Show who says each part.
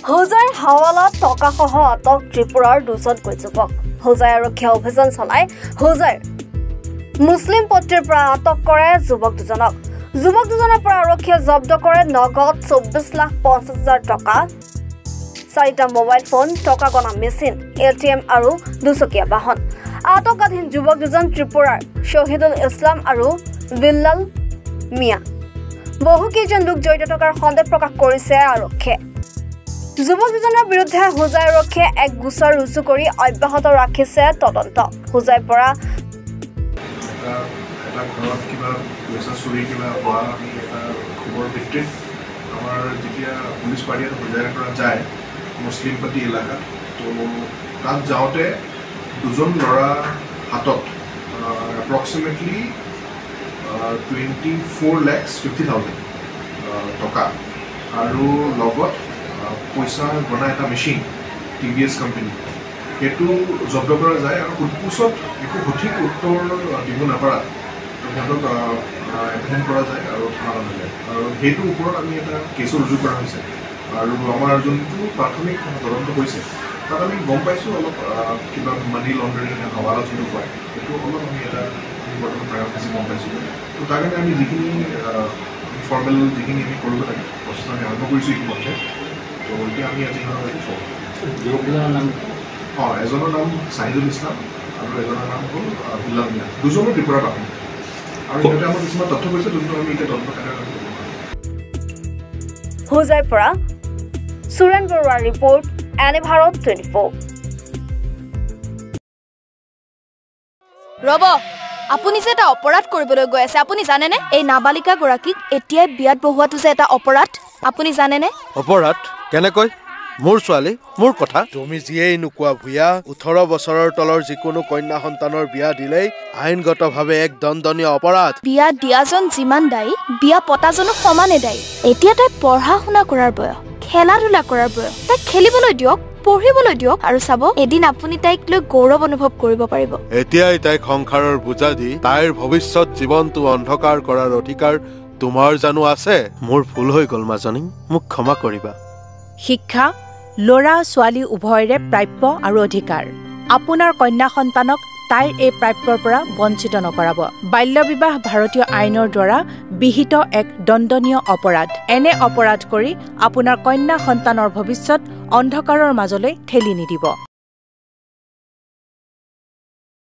Speaker 1: হোজাইৰ হাৱালাত টকাসহ আটক ত্ৰিপুৰাৰ দুজনকৈ যুৱক। হোজাই আৰক্ষীয়ে অভিযান চলাই হোজাইৰ মুছলিম পট্টিৰ পৰা আটক কৰে যুৱক দুজনক। যুৱক দুজনৰ পৰা আৰক্ষীয়ে জব্দ কৰে নগদ 24,50,000 টকা, 4টা মোবাইল ফোন, টকা গণনা মেচিন, ATM আৰু দুচকীয়া বাহন। আটকাধীন যুৱক দুজন ত্ৰিপুৰাৰ শহীদুল ইছলাম আৰু বিল্লাল মিয়া। বহুকেইজন লোক জড়িত থকাৰ সন্দেহ প্ৰকাশ কৰিছে আৰক্ষীয়ে। যুৱক দুজনৰ বিৰুদ্ধে হোজাই আৰক্ষীয়ে এক গোচৰ ৰুজু কৰি অব্যাহত ৰাখিছে তদন্ত। হোজাইৰ পৰা
Speaker 2: ঘৰত কিবা পইচা চুৰি কিবা হোৱা আমি এটা খবৰ ভিত্তিত আমাৰ যেতিয়া পুলিচ পাৰ্টি হোজাইৰ পৰা যায় মুছলিমপট্টি এলেকাত, তো তাত যাওঁতে দুজন ল'ৰা হাতত এপ্ৰক্সিমেটলি 24,50,000 টকা আৰু লগত পইচা গণা এটা মেচিন TVS কোম্পানী, সেইটো জব্দ কৰা যায়। আৰু সোধপোছত একো সঠিক উত্তৰ দিব নাপাৰা সিহঁতক এপ্ৰিহেণ্ড কৰা যায় আৰু থানাত অনা যায়। আৰু সেইটোৰ ওপৰত আমি এটা কেছো ৰুজু কৰা হৈছে। আৰু আমাৰ যোনটো প্ৰাথমিক তদন্ত কৰিছে তাত আমি গম পাইছোঁ অলপ কিবা মানি লণ্ডাৰিং হাৱালা যোনটো কয় সেইটো অলপ আমি এটা বৰ্তমান প্ৰায় বেছি গম পাইছোঁ। তো তাৰ কাৰণে আমি যিখিনি ফৰ্মেল যিখিনি আমি কৰিব লাগে প্ৰচেছ আমি আৰম্ভ কৰিছোঁ ইতিমধ্যে। তো এতিয়া আমি আজি এজনৰ নাম চাহিদুল ইছলাম আৰু এজনৰ নাম হ'ল বিল্লাল মিয়া, দুজনো ত্ৰিপুৰাৰ বাসিন্দা। আৰু সিহঁতে আমাক কিছুমান তথ্য কৰিছে যোনটো আমি এতিয়া তদন্ত কাৰ্যকৰী কৰিব।
Speaker 1: হোজাইৰ পৰা সুৰেন বৰুৱাৰ ৰিপৰ্ট, এনে ভাৰত 24।
Speaker 3: ৰব, আপুনি যে এটা অপৰাধ কৰিবলৈ গৈ আছে, আপুনি জানেনে? এই নাবালিকা গৰাকীক এতিয়াই বিয়াত বহোৱাটো যে এটা অপৰাধ, আপুনি জানেনে?
Speaker 4: অপৰাধ কেনেকৈ? মোৰ ছোৱালী, মোৰ কথা। তুমি যিয়েই নোকোৱা ভূঞা, 18 বছৰৰ তলৰ যিকোনো কন্যা সন্তানৰ বিয়া দিলেই আইনগতভাৱে এক দণ্ডনীয় অপৰাধ। বিয়া দিয়াজন যিমান দায়ী, বিয়া পতাজনো সমানে দায়ী। এতিয়া তাই পঢ়া শুনা কৰাৰ বয়স, খেলা ধূলা কৰাৰ বয়স। তাইক খেলিবলৈ দিয়ক, পঢ়িবলৈ দিয়ক, আৰু চাব এদিন আপুনি তাইক লৈ গৌৰৱ অনুভৱ কৰিব পাৰিব। এতিয়াই তাইক সংসাৰৰ বোজা দি তাইৰ ভৱিষ্যত জীৱনটো অন্ধকাৰ কৰাৰ অধিকাৰ তোমাৰ জানো আছে? মোৰ ভুল হৈ গ'ল মাজনী, মোক ক্ষমা কৰিবা।
Speaker 5: শিক্ষা ল'ৰা ছোৱালী উভয়ৰে প্ৰাপ্য আৰু অধিকাৰ। আপোনাৰ কন্যা সন্তানক তাইৰ এই প্ৰাপ্যৰ পৰা বঞ্চিত নকৰাব। বাল্য বিবাহ ভাৰতীয় আইনৰ দ্বাৰা বিহিত এক দণ্ডনীয় অপৰাধ। এনে অপৰাধ কৰি আপোনাৰ কন্যা সন্তানৰ ভৱিষ্যত অন্ধকাৰৰ মাজলৈ ঠেলি নিদিব।